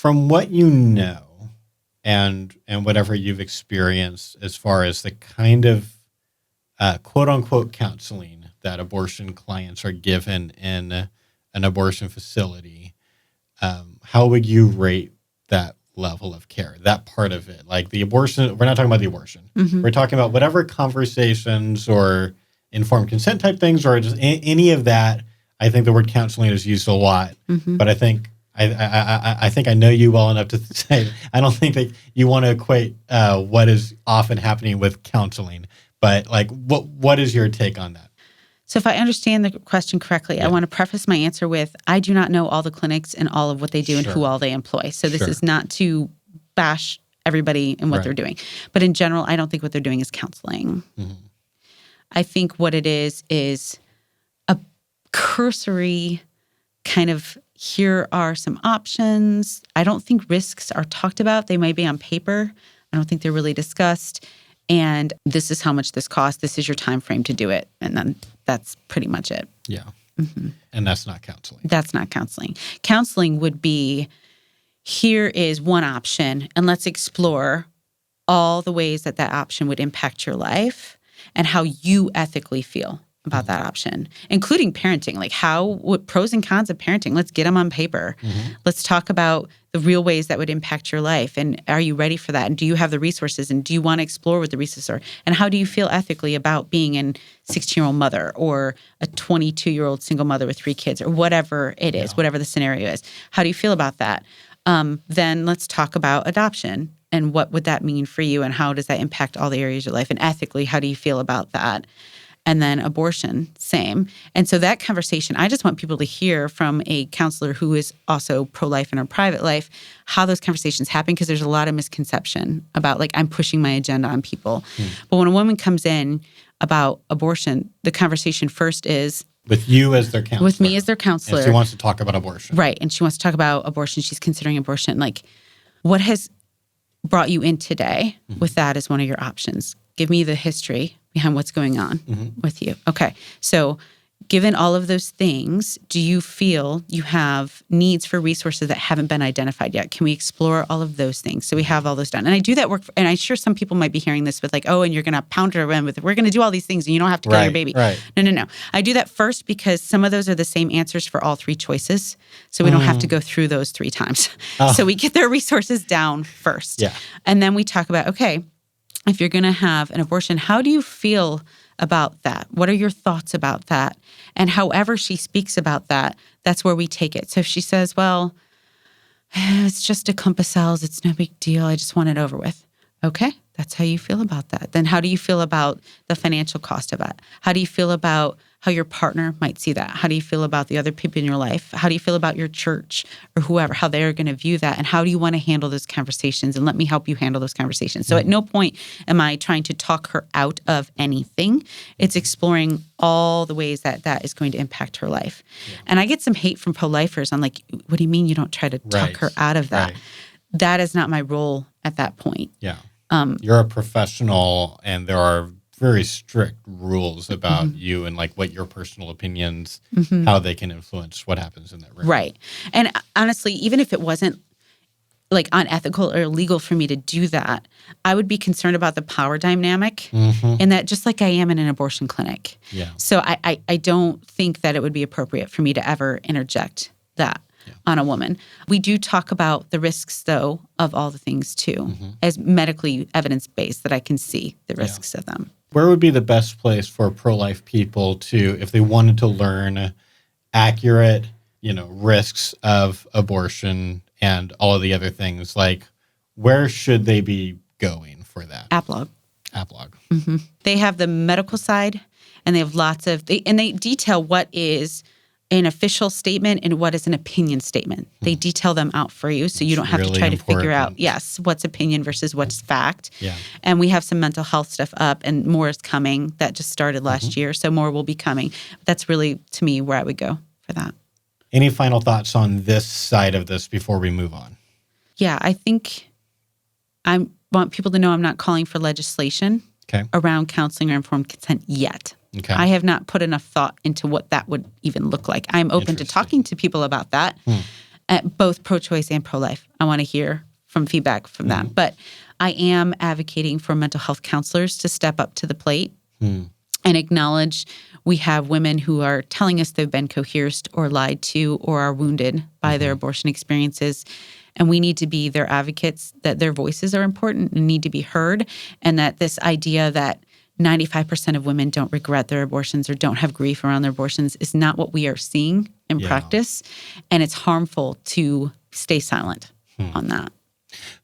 From what you know and whatever you've experienced as far as the kind of quote unquote counseling that abortion clients are given in an abortion facility, how would you rate that level of care, that part of it? Like the abortion, we're not talking about the abortion. We're talking about whatever conversations or informed consent type things or just any of that. I think the word counseling is used a lot, but I think I think I know you well enough to say I don't think that you want to equate what is often happening with counseling. But like, what is your take on that? So if I understand the question correctly, I want to preface my answer with, I do not know all the clinics and all of what they do and who all they employ. So this is not to bash everybody and what they're doing. But in general, I don't think what they're doing is counseling. I think what it is a cursory kind of, here are some options. I don't think risks are talked about. They might be on paper. I don't think they're really discussed. And this is how much this costs. This is your time frame to do it. And then that's pretty much it. Yeah. And that's not counseling. That's not counseling. Counseling would be, here is one option, and let's explore all the ways that that option would impact your life and how you ethically feel about that option, including parenting. Like what pros and cons of parenting, let's get them on paper. Let's talk about the real ways that would impact your life. And are you ready for that? And do you have the resources? And do you want to explore what the resources are? And how do you feel ethically about being a 16-year-old mother or a 22-year-old single mother with 3 kids or whatever it is, whatever the scenario is? How do you feel about that? Then let's talk about adoption and what would that mean for you and how does that impact all the areas of your life? And ethically, how do you feel about that? And then abortion, same. And so that conversation, I just want people to hear from a counselor who is also pro-life in her private life, how those conversations happen, because there's a lot of misconception about, like, I'm pushing my agenda on people. But when a woman comes in about abortion, the conversation first is, with you as their counselor. With me as their counselor. And she wants to talk about abortion. Right. And she wants to talk about abortion. She's considering abortion. Like, what has brought you in today with that as one of your options? Give me the history behind what's going on with you. Okay. So given all of those things, do you feel you have needs for resources that haven't been identified yet? Can we explore all of those things? So we have all those done. And I do that work, and I'm sure some people might be hearing this with like, oh, and you're going to pound her in with, we're going to do all these things and you don't have to kill your baby. No. I do that first because some of those are the same answers for all 3 choices. So we don't have to go through those 3 times. So we get their resources down first. Yeah. And then we talk about, okay, if you're going to have an abortion, how do you feel about that? What are your thoughts about that? And however she speaks about that, that's where we take it. So if she says, well, it's just a clump of cells, it's no big deal, I just want it over with. Okay, that's how you feel about that. Then how do you feel about the financial cost of it? How do you feel about how your partner might see that? How do you feel about the other people in your life? How do you feel about your church or whoever, how they're going to view that? And how do you want to handle those conversations? And let me help you handle those conversations. So at no point am I trying to talk her out of anything. It's exploring all the ways that that is going to impact her life. And I get some hate from pro-lifers on like, what do you mean you don't try to talk her out of that? That is not my role at that point. Yeah. You're a professional, and there are very strict rules about you and like what your personal opinions, how they can influence what happens in that room. Right. And honestly, even if it wasn't like unethical or illegal for me to do that, I would be concerned about the power dynamic and that just like I am in an abortion clinic. Yeah. So I don't think that it would be appropriate for me to ever interject that on a woman. We do talk about the risks, though, of all the things, too, as medically evidence-based that I can see the risks of them. Where would be the best place for pro-life people to, if they wanted to learn accurate, risks of abortion and all of the other things, like where should they be going for that? Aplog. Aplog. They have the medical side, and they have lots of, they detail what is an official statement and what is an opinion statement. They detail them out for you, so you don't have to try to figure out, what's opinion versus what's fact. Yeah. And we have some mental health stuff up, and more is coming. That just started last year, so more will be coming. But that's really, to me, where I would go for that. Any final thoughts on this side of this before we move on? Yeah, I think I want people to know I'm not calling for legislation around counseling or informed consent yet. Okay. I have not put enough thought into what that would even look like. I'm open to talking to people about that both pro-choice and pro-life. I want to hear from feedback from that. But I am advocating for mental health counselors to step up to the plate and acknowledge we have women who are telling us they've been coerced or lied to or are wounded by their abortion experiences. And we need to be their advocates, that their voices are important and need to be heard, and that this idea that 95% of women don't regret their abortions or don't have grief around their abortions is not what we are seeing in practice. And it's harmful to stay silent on that.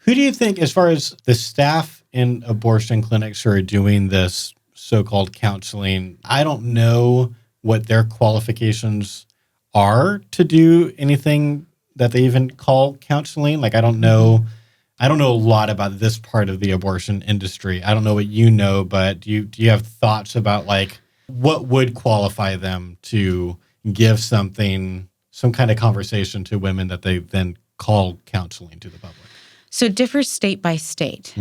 Who do you think, as far as the staff in abortion clinics who are doing this so-called counseling, I don't know what their qualifications are to do anything that they even call counseling. Like, I don't know a lot about this part of the abortion industry. I don't know what you know, but do you have thoughts about like what would qualify them to give some kind of conversation to women that they then call counseling to the public? So it differs state by state.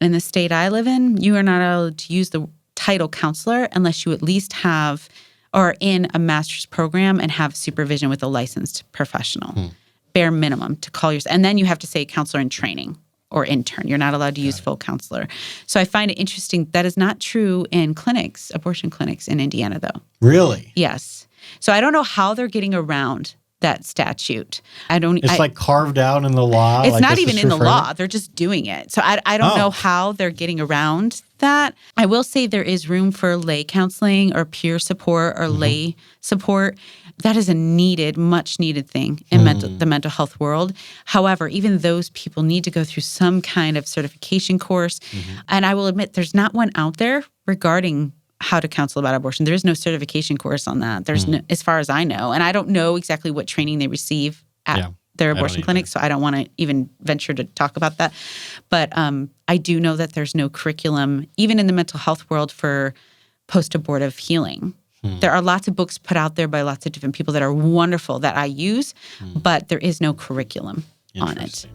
In the state I live in, you are not allowed to use the title counselor unless you at least have or are in a master's program and have supervision with a licensed professional. Bare minimum to call yourself. And then you have to say counselor in training or intern. You're not allowed to use full counselor. So I find it interesting. That is not true in clinics, abortion clinics in Indiana, though. Really? Yes. So I don't know how they're getting around that statute. It's like carved out in the law. It's like not even in the law. They're just doing it. So I don't know how they're getting around that. I will say there is room for lay counseling or peer support or lay support. That is a much needed thing in the mental health world. However, even those people need to go through some kind of certification course. And I will admit there's not one out there regarding how to counsel about abortion. There is no certification course on that. There's no, as far as I know. And I don't know exactly what training they receive at their abortion clinic, so I don't want to even venture to talk about that. But I do know that there's no curriculum, even in the mental health world, for post-abortive healing. There are lots of books put out there by lots of different people that are wonderful that I use, but there is no curriculum on it.